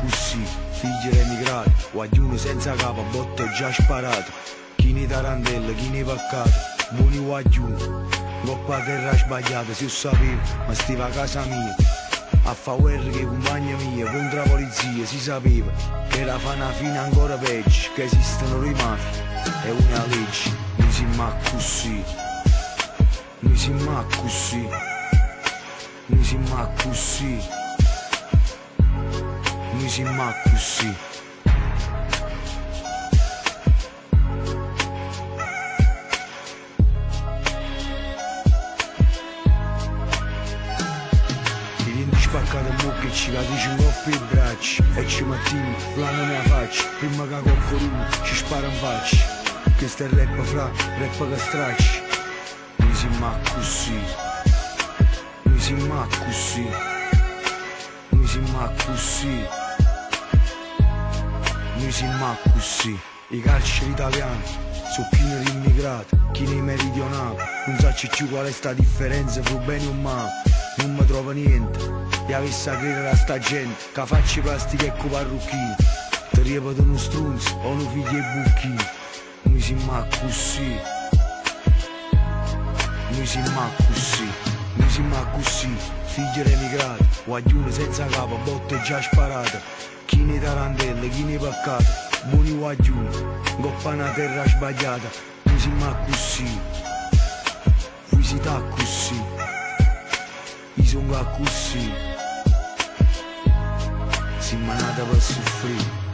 così, figli emigrati, guagliuno senza capo, botte già sparato. Chi ne tarantella, chi ne peccato, buoni guagliuni. Coppa terra sbagliata, se io sapevo, ma stiva a casa mia. A fa guerra che compagna mia, contro la polizia, si sapeva che era fa una fine ancora peggio, che esistono le mafie, è una legge. Noi siamo così, noi siamo così, noi siamo così, noi siamo così. Spaccate a bocca e ci capisci un coppio i bracci e ci mattiamo la mia faccia, prima che qualcuno ci spara in faccia. Questo è rap fra, rap che stracci. Noi siamo così, noi siamo così, noi siamo così, noi siamo così. I carceri italiani sono pieni di immigrati, chi nei meridionali non sa più qual è sta differenza fra bene e male. Non mi trovo niente e avessi a credere a sta gente che faccia plastica e con parrucchini ti ripete uno strunzo o uno figlio e bucchini. Noi siamo così, noi siamo così, noi siamo così, figli emigrati, guaglione senza capo, botte già sparate. Chi ne tarantella, chi ne peccato, buoni guaglioni, coppa una terra sbagliata. Noi siamo così, voi siete così, io sono così. Si manata per soffrire.